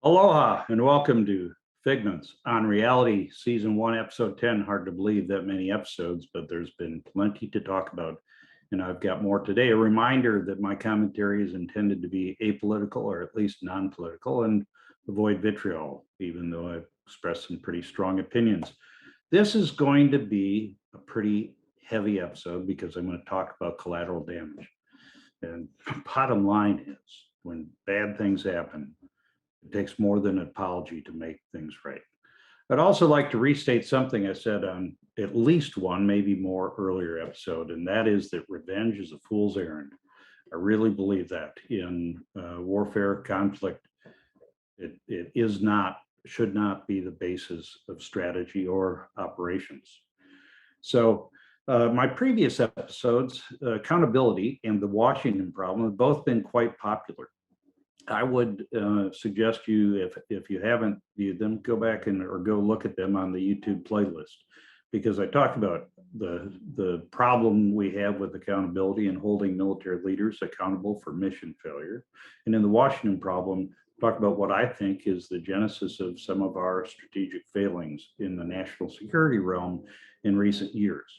Aloha and welcome to Figments on Reality, Season 1, Episode 10. Hard to believe that many episodes, but there's been plenty to talk about. And I've got more today. A reminder that my commentary is intended to be apolitical or at least non-political and avoid vitriol, even though I've expressed some pretty strong opinions. This is going to be a pretty heavy episode because I'm going to talk about collateral damage. And bottom line is, when bad things happen, it takes more than an apology to make things right. I'd also like to restate something I said on at least one, maybe more earlier episode, and that is that revenge is a fool's errand. I really believe that in warfare, conflict, it is not, should not be the basis of strategy or operations. So my previous episodes, accountability and the Washington problem, have both been quite popular. I would suggest you, if you haven't viewed them, go back or go look at them on the YouTube playlist, because I talked about the problem we have with accountability and holding military leaders accountable for mission failure. And in the Washington problem, talk about what I think is the genesis of some of our strategic failings in the national security realm in recent years.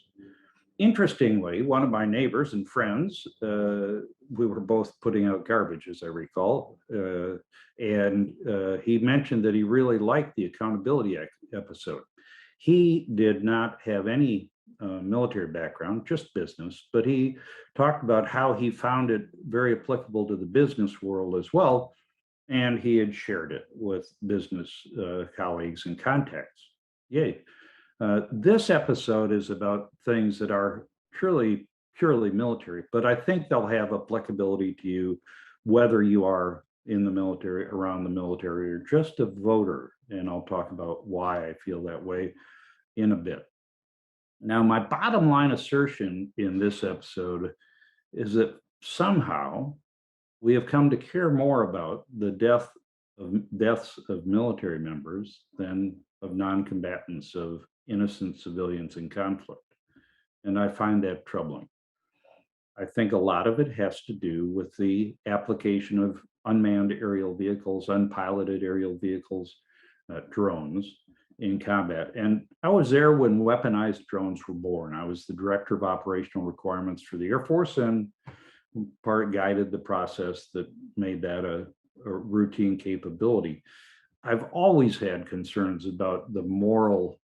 Interestingly, one of my neighbors and friends, we were both putting out garbage, as I recall, and he mentioned that he really liked the accountability episode. He did not have any military background, just business, but he talked about how he found it very applicable to the business world as well, and he had shared it with business colleagues and contacts. Yay. This episode is about things that are purely military, but I think they'll have applicability to you, whether you are in the military, around the military, or just a voter. And I'll talk about why I feel that way in a bit. Now, my bottom line assertion in this episode is that somehow we have come to care more about the deaths of military members than of non-combatants, of innocent civilians in conflict. And I find that troubling. I think a lot of it has to do with the application of unmanned aerial vehicles, unpiloted aerial vehicles, drones in combat. And I was there when weaponized drones were born. I was the director of operational requirements for the Air Force and part guided the process that made that a routine capability. I've always had concerns about the moral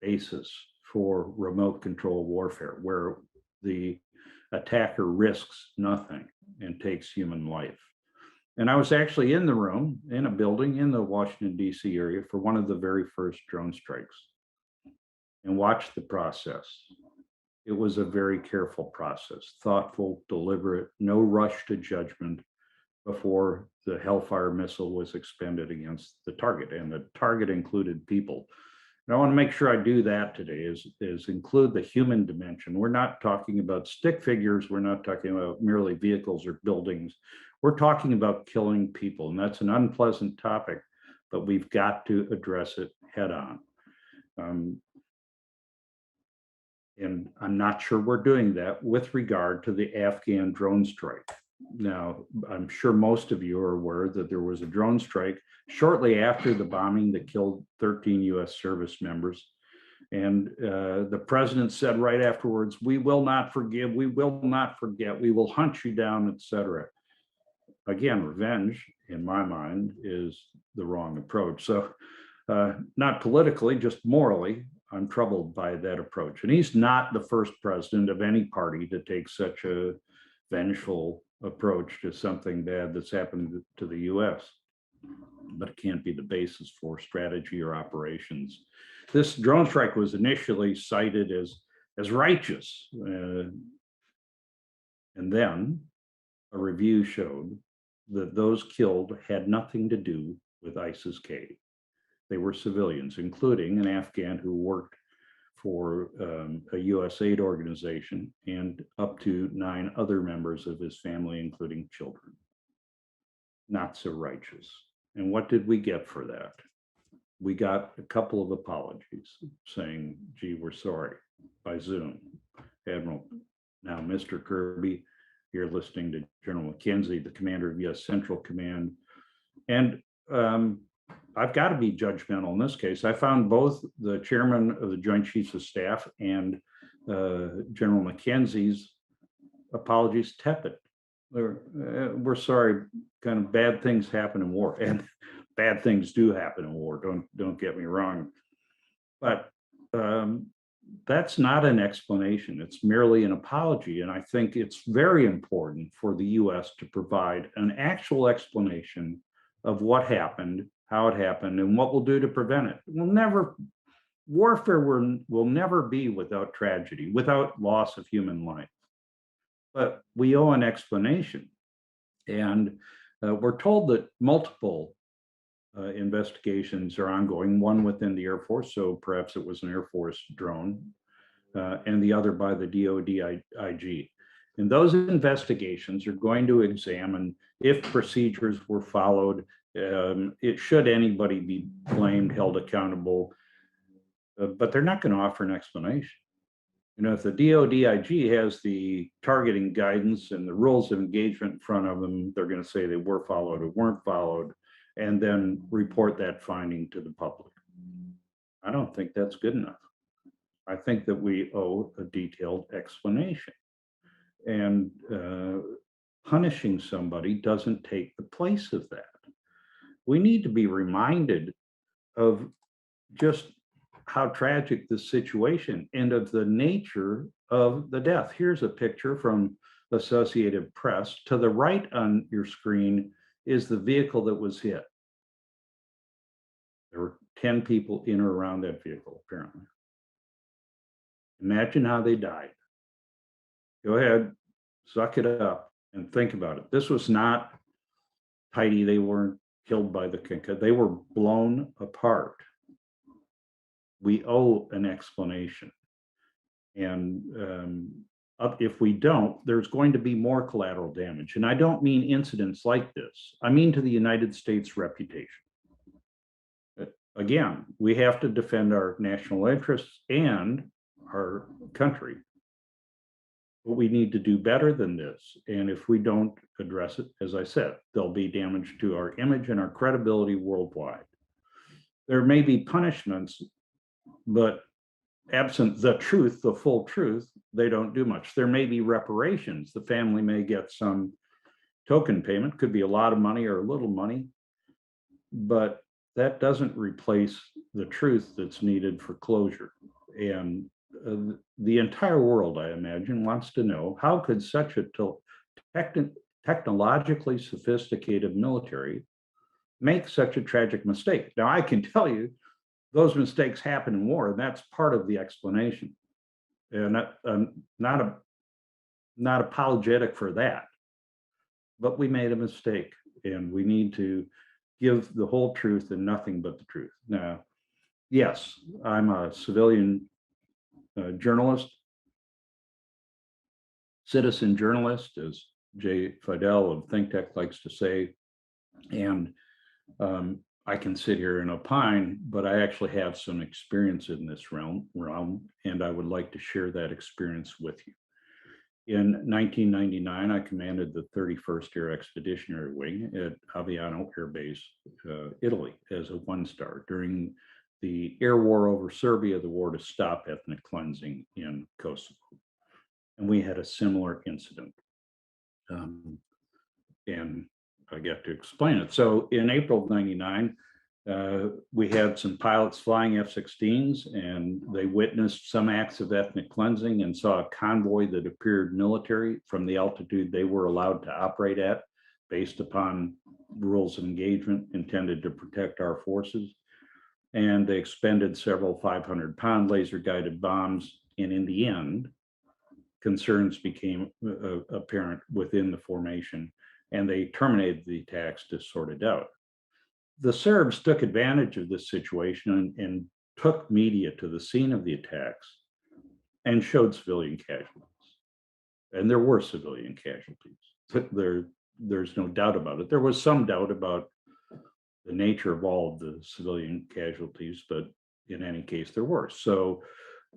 basis for remote control warfare, where the attacker risks nothing and takes human life. And I was actually in the room, in a building in the Washington, D.C. area for one of the very first drone strikes and watched the process. It was a very careful process, thoughtful, deliberate, no rush to judgment before the Hellfire missile was expended against the target. And the target included people. And I want to make sure I do that today, is include the human dimension. We're not talking about stick figures. We're not talking about merely vehicles or buildings. We're talking about killing people. And that's an unpleasant topic, but we've got to address it head on. And I'm not sure we're doing that with regard to the Afghan drone strike. Now, I'm sure most of you are aware that there was a drone strike shortly after the bombing that killed 13 US service members. And the president said right afterwards, "We will not forgive, we will not forget, we will hunt you down," etc. Again, revenge, in my mind, is the wrong approach. So not politically, just morally, I'm troubled by that approach. And he's not the first president of any party to take such a vengeful approach to something bad that's happened to the US, but it can't be the basis for strategy or operations. This drone strike was initially cited as righteous, and then a review showed that those killed had nothing to do with ISIS-K. They were civilians, including an Afghan who worked for a US aid organization and up to 9 other members of his family, including children. Not so righteous. And what did we get for that? We got a couple of apologies saying, "Gee, we're sorry," by Zoom. Admiral, now Mr. Kirby, you're listening to General McKenzie, the commander of US Central Command, and I've got to be judgmental in this case. I found both the chairman of the Joint Chiefs of Staff and General McKenzie's apologies tepid. We're sorry, kind of bad things happen in war, and bad things do happen in war. Don't get me wrong, but that's not an explanation. It's merely an apology, and I think it's very important for the U.S. to provide an actual explanation of what happened, how it happened, and what we'll do to prevent it. Warfare will never be without tragedy, without loss of human life. But we owe an explanation. And we're told that multiple investigations are ongoing, one within the Air Force, so perhaps it was an Air Force drone, and the other by the DOD-IG. And those investigations are going to examine if procedures were followed, should anybody be blamed, held accountable, but they're not going to offer an explanation. If the DOD-IG has the targeting guidance and the rules of engagement in front of them, they're going to say they were followed or weren't followed, and then report that finding to the public. I don't think that's good enough. I think that we owe a detailed explanation. And punishing somebody doesn't take the place of that. We need to be reminded of just how tragic this situation and of the nature of the death. Here's a picture from Associated Press. To the right on your screen is the vehicle that was hit. There were 10 people in or around that vehicle, apparently. Imagine how they died. Go ahead, suck it up and think about it. This was not tidy. They weren't killed by the Kinka. They were blown apart. We owe an explanation. And if we don't, there's going to be more collateral damage. And I don't mean incidents like this. I mean to the United States reputation. Again, we have to defend our national interests and our country. But we need to do better than this. And if we don't address it, as I said, there'll be damage to our image and our credibility worldwide. There may be punishments, but absent the truth, the full truth, they don't do much. There may be reparations. The family may get some token payment, could be a lot of money or a little money, but that doesn't replace the truth that's needed for closure. And the entire world, I imagine, wants to know, how could such a technologically sophisticated military make such a tragic mistake? Now, I can tell you, those mistakes happen in war, and that's part of the explanation. And I'm not apologetic for that, but we made a mistake, and we need to give the whole truth and nothing but the truth. Now, yes, I'm a civilian journalist, citizen journalist, as Jay Fidel of Think Tech likes to say, and I can sit here and opine, but I actually have some experience in this realm, and I would like to share that experience with you. In 1999, I commanded the 31st Air Expeditionary Wing at Aviano Air Base, Italy, as a 1-star during the air war over Serbia, the war to stop ethnic cleansing in Kosovo. And we had a similar incident. And I get to explain it. So in April of 99, we had some pilots flying F-16s, and they witnessed some acts of ethnic cleansing and saw a convoy that appeared military from the altitude they were allowed to operate at, based upon rules of engagement intended to protect our forces. And they expended several 500-pound laser-guided bombs. And in the end, concerns became apparent within the formation, and they terminated the attacks to sort it out. The Serbs took advantage of this situation and took media to the scene of the attacks and showed civilian casualties. And there were civilian casualties. There's no doubt about it. There was some doubt about the nature of all of the civilian casualties, but in any case, there were. So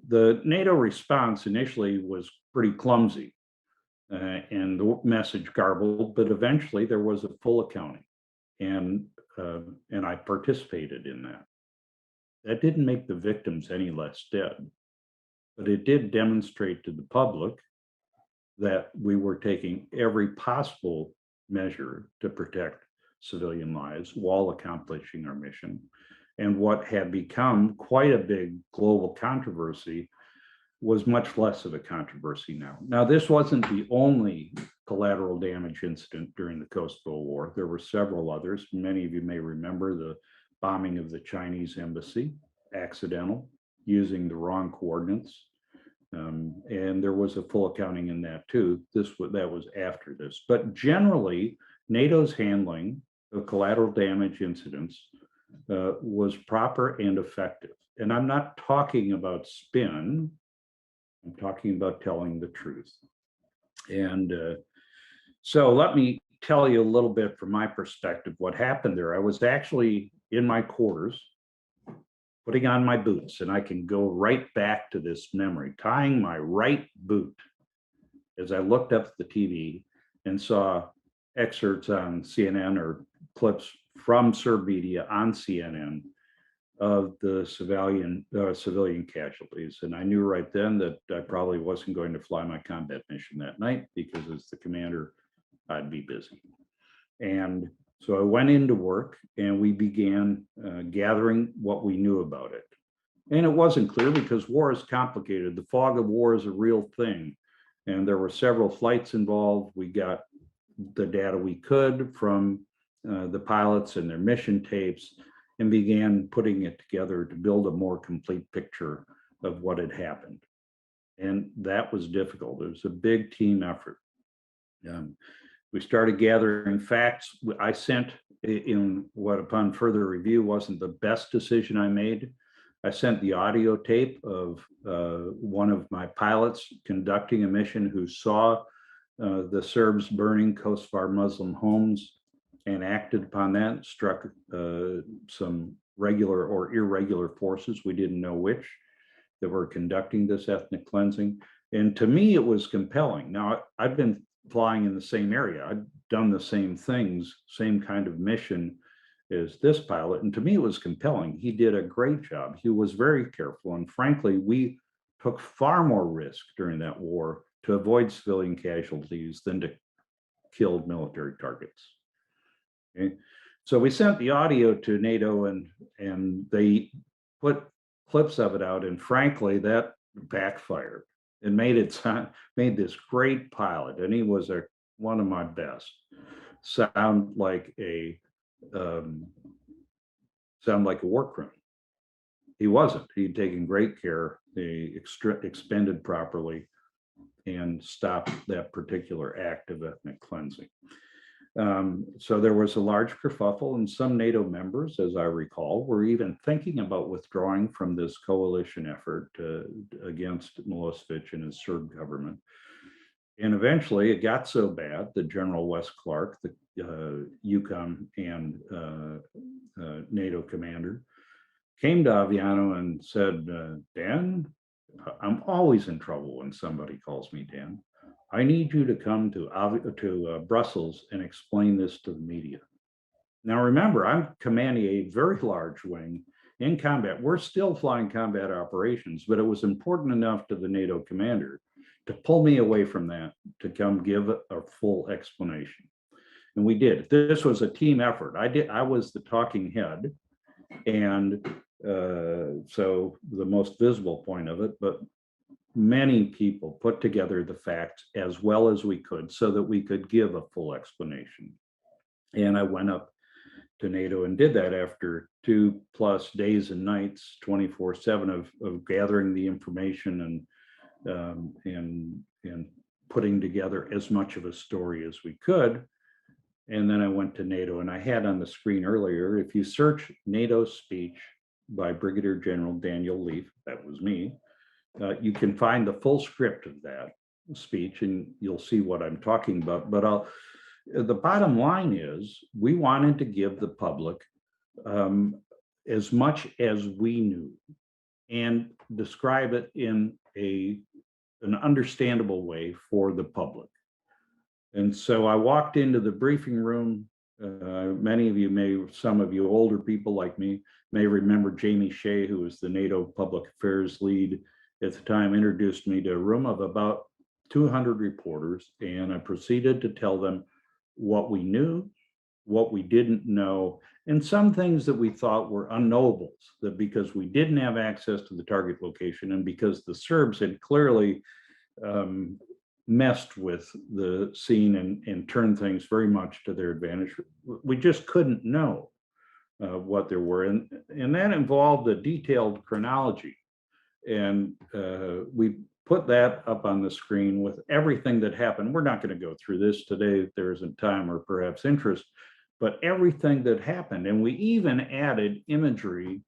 the NATO response initially was pretty clumsy and the message garbled, but eventually there was a full accounting. And and I participated in that. That didn't make the victims any less dead, but it did demonstrate to the public that we were taking every possible measure to protect civilian lives while accomplishing our mission. And what had become quite a big global controversy was much less of a controversy now. Now, this wasn't the only collateral damage incident during the Kosovo War. There were several others. Many of you may remember the bombing of the Chinese embassy, accidental, using the wrong coordinates. And there was a full accounting in that too. That was after this. But generally, NATO's handling of collateral damage incidents was proper and effective. And I'm not talking about spin. I'm talking about telling the truth. And so let me tell you a little bit from my perspective what happened there. I was actually in my quarters, putting on my boots, and I can go right back to this memory, tying my right boot as I looked up at the TV and saw excerpts on CNN or clips from Serbia on CNN of the civilian casualties. And I knew right then that I probably wasn't going to fly my combat mission that night because as the commander, I'd be busy. And so I went into work and we began gathering what we knew about it. And it wasn't clear because war is complicated. The fog of war is a real thing. And there were several flights involved. We got the data we could from the pilots and their mission tapes and began putting it together to build a more complete picture of what had happened. And that was difficult. It was a big team effort. We started gathering facts. I sent in what upon further review wasn't the best decision I made. I sent the audio tape of one of my pilots conducting a mission who saw the Serbs burning Kosovar Muslim homes and acted upon that, struck some regular or irregular forces, we didn't know which, that were conducting this ethnic cleansing. And to me, it was compelling. Now, I've been flying in the same area. I've done the same things, same kind of mission as this pilot. And to me, it was compelling. He did a great job. He was very careful. And frankly, we took far more risk during that war to avoid civilian casualties than to kill military targets. Okay. So we sent the audio to NATO and they put clips of it out. And frankly, that backfired. It made this great pilot, and he was one of my best, sound like a war criminal. He wasn't. He'd taken great care. He expended properly and stopped that particular act of ethnic cleansing. So there was a large kerfuffle, and some NATO members, as I recall, were even thinking about withdrawing from this coalition effort against Milosevic and his Serb government. And eventually it got so bad that General Wes Clark, the EUCOM and NATO commander, came to Aviano and said, Dan, I'm always in trouble when somebody calls me Dan. I need you to come to Brussels and explain this to the media. Now, remember, I'm commanding a very large wing in combat. We're still flying combat operations, but it was important enough to the NATO commander to pull me away from that to come give a full explanation. And we did. This was a team effort. I was the talking head, and so the most visible point of it, but many people put together the facts as well as we could so that we could give a full explanation. And I went up to NATO and did that after 2+ days and nights, 24/7 of gathering the information and putting together as much of a story as we could. And then I went to NATO, and I had on the screen earlier, if you search NATO speech by Brigadier General Daniel Leaf, that was me, you can find the full script of that speech and you'll see what I'm talking about. But the bottom line is we wanted to give the public as much as we knew and describe it in an understandable way for the public. And so I walked into the briefing room Many of you some of you older people like me may remember Jamie Shea, who was the NATO public affairs lead at the time, introduced me to a room of about 200 reporters, and I proceeded to tell them what we knew, what we didn't know, and some things that we thought were unknowables, that because we didn't have access to the target location and because the Serbs had clearly messed with the scene and turned things very much to their advantage, we just couldn't know what there were. And that involved a detailed chronology. And we put that up on the screen with everything that happened. We're not going to go through this today if there isn't time or perhaps interest, but everything that happened. And we even added imagery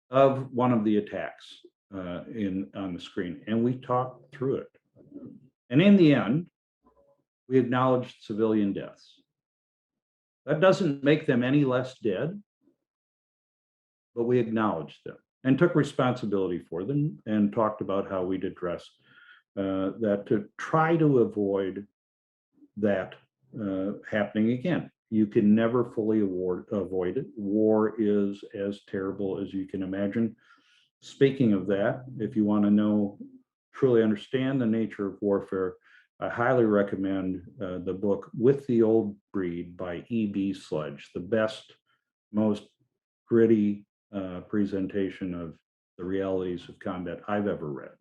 of one of the attacks on the screen, and we talked through it. And in the end, we acknowledged civilian deaths. That doesn't make them any less dead, but we acknowledged them and took responsibility for them and talked about how we'd address that to try to avoid that happening again. You can never fully avoid it. War is as terrible as you can imagine. Speaking of that, if you want to truly understand the nature of warfare, I highly recommend the book With the Old Breed by E.B. Sledge, the best, most gritty presentation of the realities of combat I've ever read.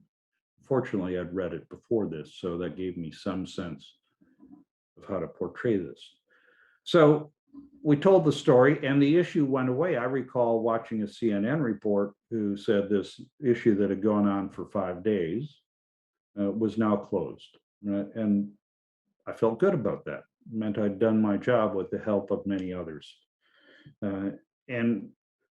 Fortunately, I'd read it before this, so that gave me some sense of how to portray this. So we told the story and the issue went away. I recall watching a CNN report who said this issue that had gone on for 5 days was now closed. And I felt good about that. It meant I'd done my job with the help of many others. And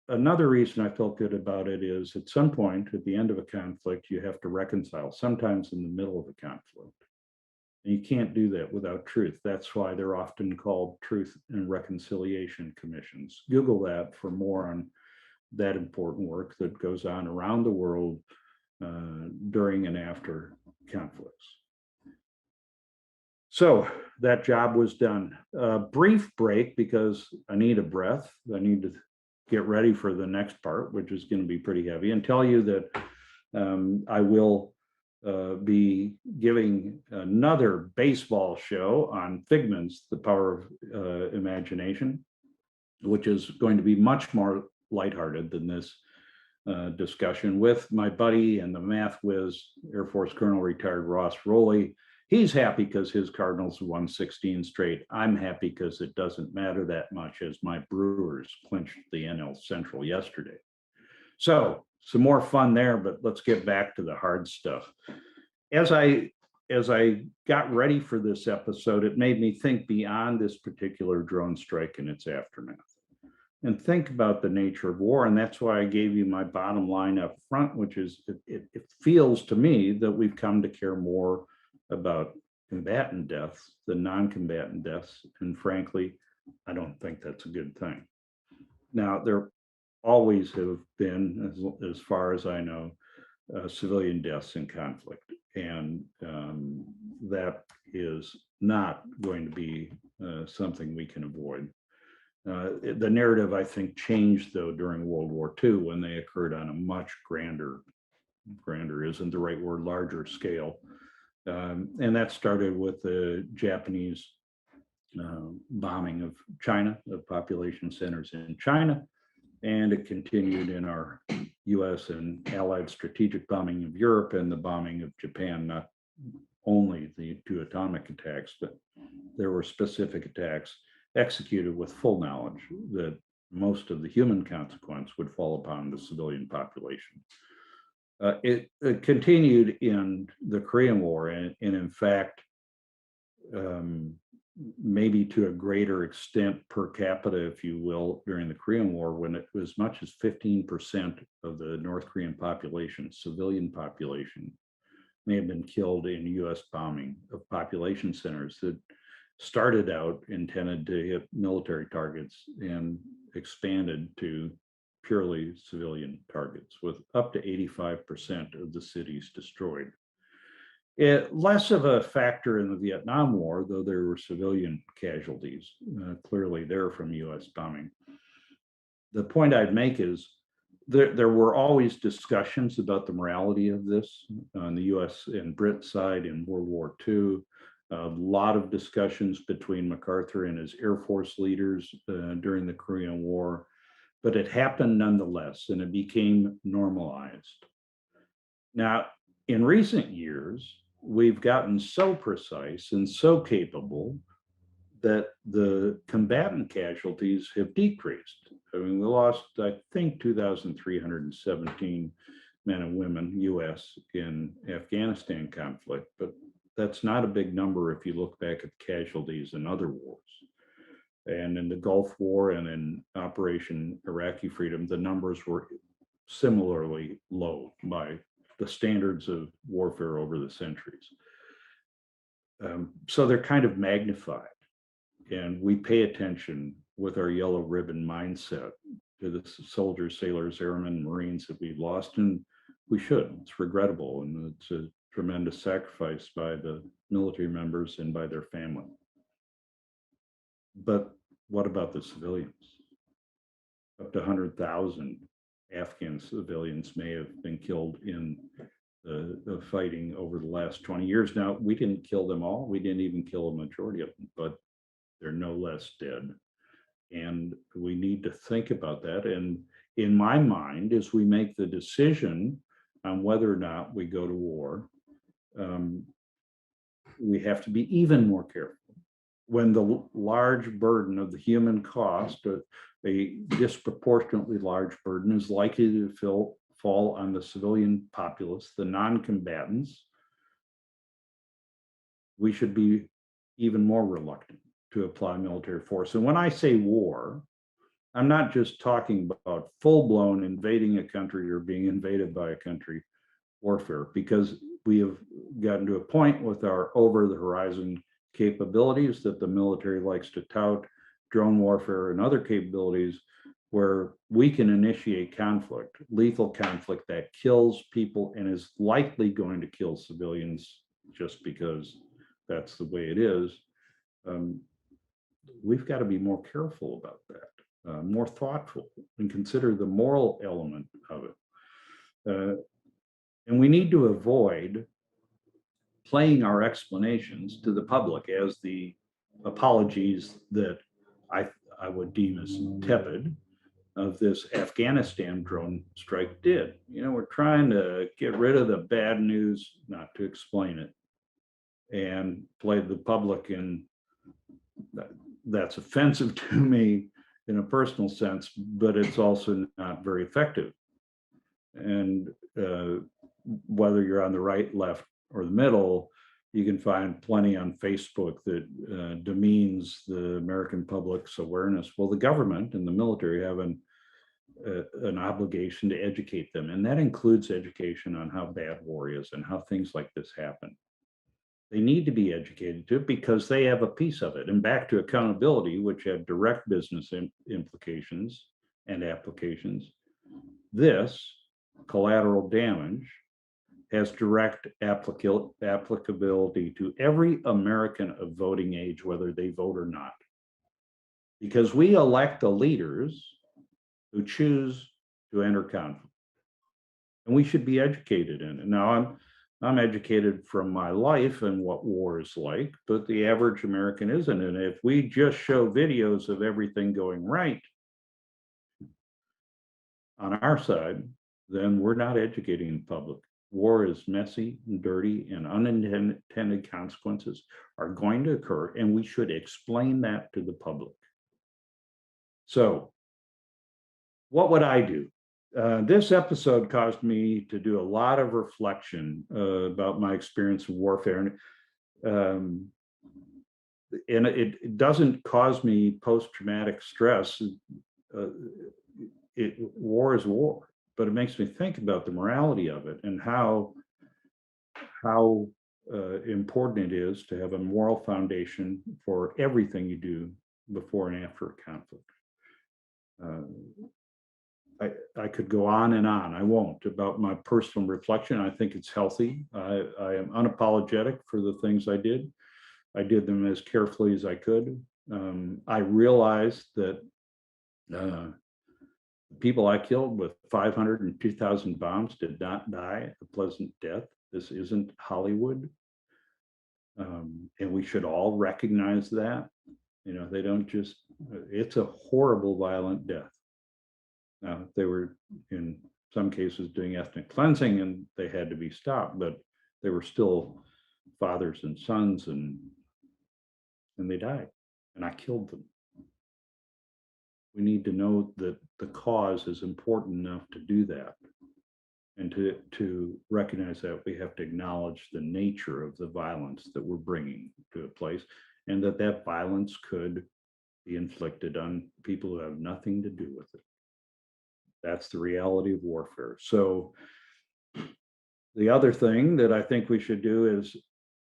another reason I felt good about it is at some point at the end of a conflict, you have to reconcile, sometimes in the middle of a conflict. And you can't do that without truth. That's why they're often called truth and reconciliation commissions. Google that for more on that important work that goes on around the world during and after conflicts. So that job was done. A brief break because I need a breath. I need to get ready for the next part, which is going to be pretty heavy, and tell you that I will be giving another baseball show on Figments, the Power of Imagination, which is going to be much more lighthearted than this discussion, with my buddy and the math whiz, Air Force Colonel retired Ross Rowley. He's happy because his Cardinals won 16 straight. I'm happy because it doesn't matter that much, as my Brewers clinched the NL Central yesterday. So some more fun there, but let's get back to the hard stuff. As I got ready for this episode, it made me think beyond this particular drone strike and its aftermath, and think about the nature of war. And that's why I gave you my bottom line up front, which is it feels to me that we've come to care more about combatant deaths than non-combatant deaths. And frankly, I don't think that's a good thing. Now, there always have been, as far as I know, civilian deaths in conflict. And that is not going to be something we can avoid. The narrative, I think, changed, though, during World War II, when they occurred on a much grander isn't the right word, larger scale. And that started with the Japanese bombing of China, of population centers in China. And it continued in our US and Allied strategic bombing of Europe and the bombing of Japan, not only the 2 atomic attacks, but there were specific attacks executed with full knowledge that most of the human consequence would fall upon the civilian population. It continued in the Korean War, and in fact, maybe to a greater extent per capita, if you will, during the Korean War, when it was as much as 15% of the North Korean population, civilian population, may have been killed in US bombing of population centers that started out intended to hit military targets and expanded to purely civilian targets, with up to 85% of the cities destroyed. Less of a factor in the Vietnam War, though there were civilian casualties clearly there from U.S. bombing. The point I'd make is there were always discussions about the morality of this on the U.S. and Brit side in World War II. A lot of discussions between MacArthur and his Air Force leaders during the Korean War, but it happened nonetheless, and it became normalized. Now, in recent years, we've gotten so precise and so capable that the combatant casualties have decreased. I mean, we lost, I think, 2,317 men and women, US, in Afghanistan conflict, but that's not a big number if you look back at casualties in other wars. And in the Gulf War and in Operation Iraqi Freedom, the numbers were similarly low by the standards of warfare over the centuries. So they're kind of magnified, and we pay attention with our yellow ribbon mindset to the soldiers, sailors, airmen, Marines that we've lost, and we should. It's regrettable, and it's a tremendous sacrifice by the military members and by their family. But what about the civilians? Up to 100,000 Afghan civilians may have been killed in the fighting over the last 20 years. Now, we didn't kill them all. We didn't even kill a majority of them, but they're no less dead. And we need to think about that. And in my mind, as we make the decision on whether or not we go to war, we have to be even more careful. When the large burden of the human cost, a disproportionately large burden, is likely to fall on the civilian populace, the non-combatants, we should be even more reluctant to apply military force. And when I say war, I'm not just talking about full-blown invading a country or being invaded by a country warfare, because we have gotten to a point with our over-the-horizon capabilities that the military likes to tout, drone warfare and other capabilities, where we can initiate conflict, lethal conflict that kills people and is likely going to kill civilians just because that's the way it is. We've got to be more careful about that, more thoughtful, and consider the moral element of it. And we need to avoid playing our explanations to the public as the apologies that I would deem as tepid of this Afghanistan drone strike did. You know, we're trying to get rid of the bad news, not to explain it, and play the public, and that's offensive to me in a personal sense, but it's also not very effective. And whether you're on the right, left, or the middle, you can find plenty on Facebook that demeans the American public's awareness. Well, the government and the military have an obligation to educate them, and that includes education on how bad war is and how things like this happen. They need to be educated too, because they have a piece of it. And back to accountability, which have direct business implications and applications. This collateral damage has direct applicability to every American of voting age, whether they vote or not. Because we elect the leaders who choose to enter conflict. And we should be educated in it. Now, I'm educated from my life and what war is like, but the average American isn't. And if we just show videos of everything going right on our side, then we're not educating the public. War is messy and dirty, and unintended consequences are going to occur, and we should explain that to the public. So, what would I do? This episode caused me to do a lot of reflection about my experience in warfare. And it doesn't cause me post-traumatic stress. War is war, but it makes me think about the morality of it and how important it is to have a moral foundation for everything you do before and after a conflict. I could go on and on. I won't about my personal reflection. I think it's healthy. I am unapologetic for the things I did. I did them as carefully as I could. I realized that uh, people I killed with 500 and 2,000 bombs did not die a pleasant death. This isn't Hollywood. And we should all recognize that. They don't just, it's a horrible, violent death. Now, they were in some cases doing ethnic cleansing and they had to be stopped, but they were still fathers and sons, and they died, and I killed them. We need to know that the cause is important enough to do that, and to recognize that we have to acknowledge the nature of the violence that we're bringing to a place, and that violence could be inflicted on people who have nothing to do with it. That's the reality of warfare. So the other thing that I think we should do is,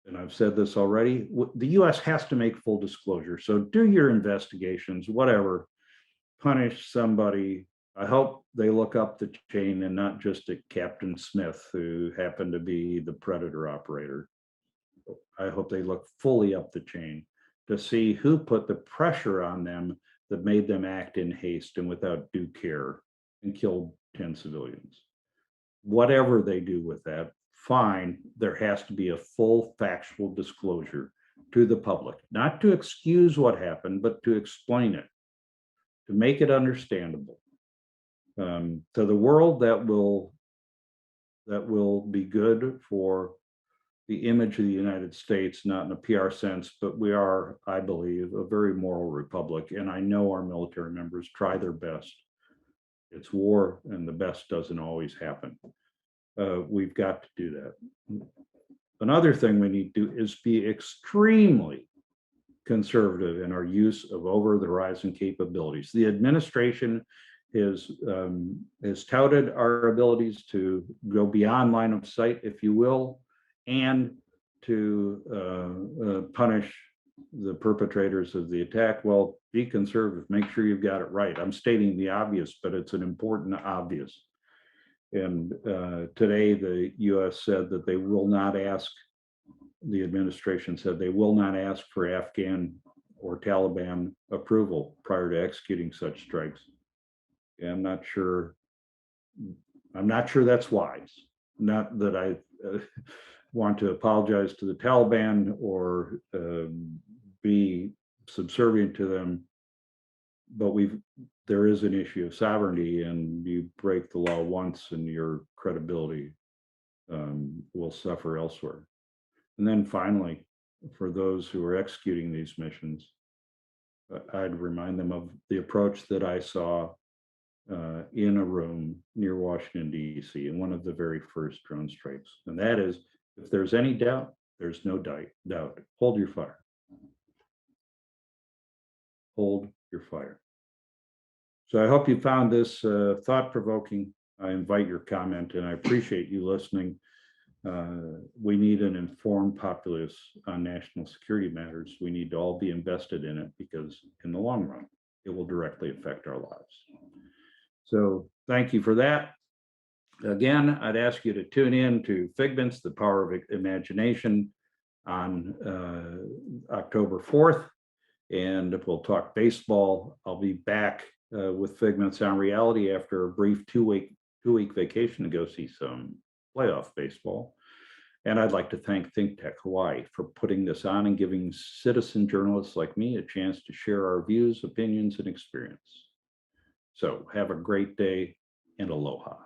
and I've said this already, the US has to make full disclosure. So do your investigations, whatever, punish somebody. I hope they look up the chain and not just at Captain Smith, who happened to be the Predator operator. I hope they look fully up the chain to see who put the pressure on them that made them act in haste and without due care and killed 10 civilians. Whatever they do with that, fine. There has to be a full factual disclosure to the public, not to excuse what happened, but to explain it, to make it understandable to the world. That will be good for the image of the United States, not in a PR sense, but we are, I believe, a very moral republic, and I know our military members try their best. It's war, and the best doesn't always happen. We've got to do that. Another thing we need to do is be extremely conservative in our use of over-the-horizon capabilities. The administration has touted our abilities to go beyond line of sight, if you will, and to punish the perpetrators of the attack. Well, be conservative, make sure you've got it right. I'm stating the obvious, but it's an important obvious. And today the US said that they will not ask, the administration said they will not ask for Afghan or Taliban approval prior to executing such strikes. And I'm not sure that's wise. Not that I want to apologize to the Taliban or be subservient to them, but there is an issue of sovereignty, and you break the law once and your credibility will suffer elsewhere. And then finally, for those who are executing these missions, I'd remind them of the approach that I saw in a room near Washington, D.C. in one of the very first drone strikes. And that is, if there's any doubt, there's no doubt. Hold your fire. Hold your fire. So I hope you found this thought-provoking. I invite your comment, and I appreciate you listening. We need an informed populace on national security matters. We need to all be invested in it, because in the long run, it will directly affect our lives. So thank you for that. Again, I'd ask you to tune in to Figments, the Power of Imagination, on October 4th, and we'll talk baseball. I'll be back with Figments on Reality after a brief two-week vacation to go see some playoff baseball. And I'd like to thank ThinkTech Hawaii for putting this on and giving citizen journalists like me a chance to share our views, opinions, and experience. So have a great day, and aloha.